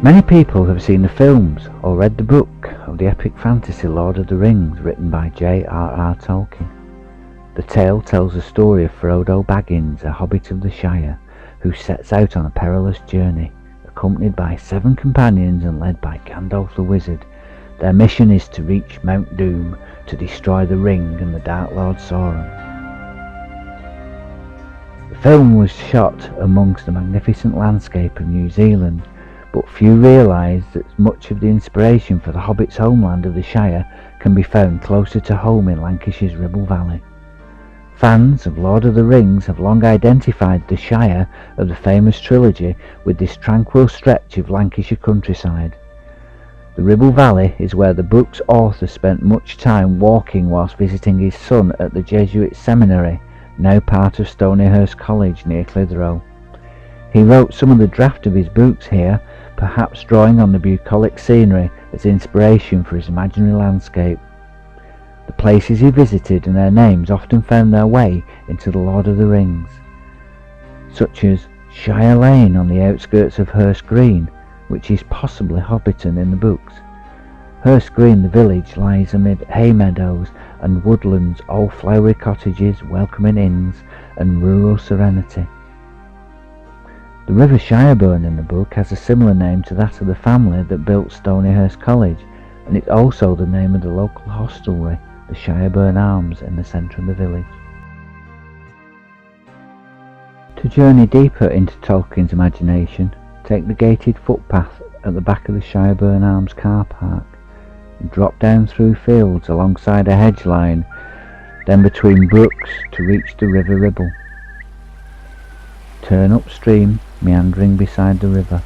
Many people have seen the films or read the book of the epic fantasy Lord of the Rings written by J.R.R. Tolkien. The tale tells the story of Frodo Baggins, a hobbit of the Shire, who sets out on a perilous journey, accompanied by 7 companions and led by Gandalf the Wizard. Their mission is to reach Mount Doom to destroy the Ring and the Dark Lord Sauron. The film was shot amongst the magnificent landscape of New Zealand, but few realise that much of the inspiration for the Hobbit's homeland of the Shire can be found closer to home in Lancashire's Ribble Valley. Fans of Lord of the Rings have long identified the Shire of the famous trilogy with this tranquil stretch of Lancashire countryside. The Ribble Valley is where the book's author spent much time walking whilst visiting his son at the Jesuit seminary, now part of Stonyhurst College near Clitheroe. He wrote some of the draft of his books here, perhaps drawing on the bucolic scenery as inspiration for his imaginary landscape. The places he visited and their names often found their way into the Lord of the Rings, such as Shire Lane on the outskirts of Hurst Green, which is possibly Hobbiton in the books. Hurst Green, the village, lies amid hay meadows and woodlands, old flowery cottages, welcoming inns and rural serenity. The River Shireburn in the book has a similar name to that of the family that built Stonyhurst College, and it's also the name of the local hostelry, the Shireburn Arms, in the centre of the village. To journey deeper into Tolkien's imagination, take the gated footpath at the back of the Shireburn Arms car park, and drop down through fields alongside a hedge line, then between brooks to reach the River Ribble. Turn upstream, meandering beside the river.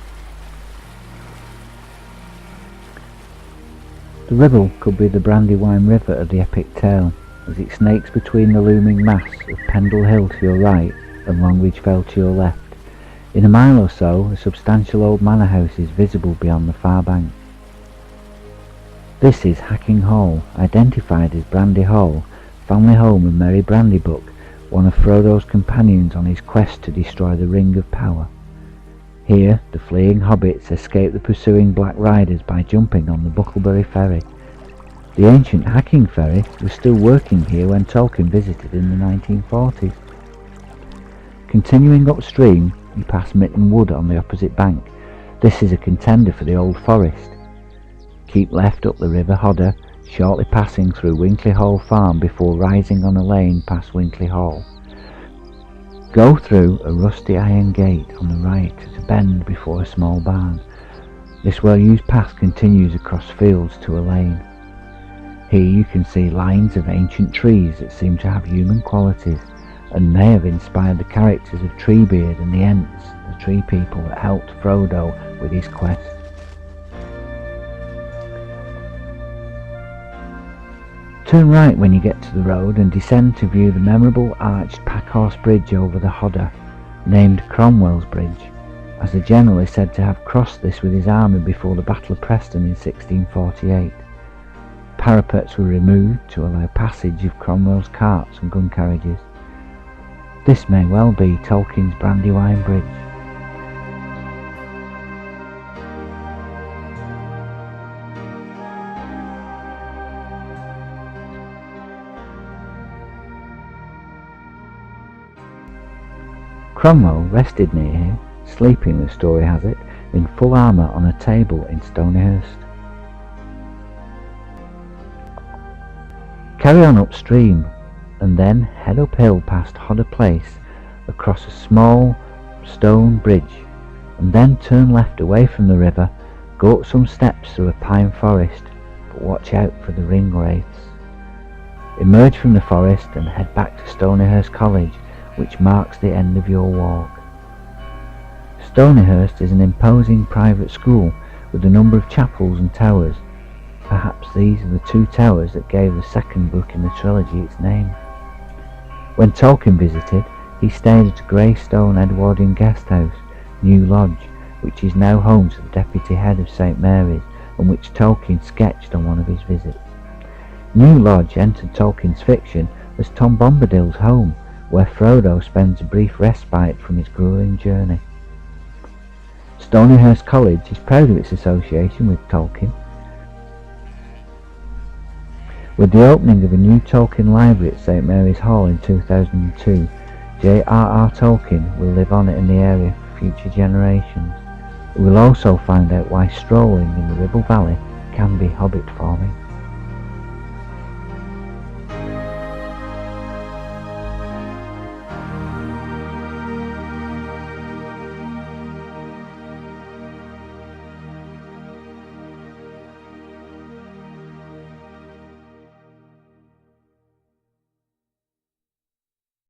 The Ribble could be the Brandywine River of the epic tale, as it snakes between the looming mass of Pendle Hill to your right and Longridge Fell to your left. In a mile or so, a substantial old manor house is visible beyond the far bank. This is Hacking Hall, identified as Brandy Hall, family home of Merry Brandybuck, one of Frodo's companions on his quest to destroy the Ring of Power. Here, the fleeing hobbits escape the pursuing Black Riders by jumping on the Bucklebury Ferry. The ancient Hacking Ferry was still working here when Tolkien visited in the 1940s. Continuing upstream, you pass Mitten Wood on the opposite bank. This is a contender for the Old Forest. Keep left up the River Hodder, shortly passing through Winkley Hall Farm before rising on a lane past Winkley Hall. Go through a rusty iron gate on the right at a bend before a small barn. This well-used path continues across fields to a lane. Here you can see lines of ancient trees that seem to have human qualities and may have inspired the characters of Treebeard and the Ents, the tree people that helped Frodo with his quest. Turn right when you get to the road and descend to view the memorable arched Packhorse Bridge over the Hodder, named Cromwell's Bridge, as the general is said to have crossed this with his army before the Battle of Preston in 1648. Parapets were removed to allow passage of Cromwell's carts and gun carriages. This may well be Tolkien's Brandywine Bridge. Cromwell rested near here, sleeping, the story has it, in full armour on a table in Stonyhurst. Carry on upstream and then head uphill past Hodder Place across a small stone bridge, and then turn left away from the river, go up some steps through a pine forest, but watch out for the ring wraiths. Emerge from the forest and head back to Stonyhurst College, which marks the end of your walk. Stonyhurst is an imposing private school with a number of chapels and towers. Perhaps these are the 2 towers that gave the second book in the trilogy its name. When Tolkien visited, he stayed at a grey stone Edwardian guest house, New Lodge, which is now home to the deputy head of St Mary's, and which Tolkien sketched on one of his visits. New Lodge entered Tolkien's fiction as Tom Bombadil's home, where Frodo spends a brief respite from his gruelling journey. Stonyhurst College is proud of its association with Tolkien. With the opening of a new Tolkien library at St Mary's Hall in 2002, J.R.R. Tolkien will live on in the area for future generations. We will also find out why strolling in the Ribble Valley can be hobbit forming.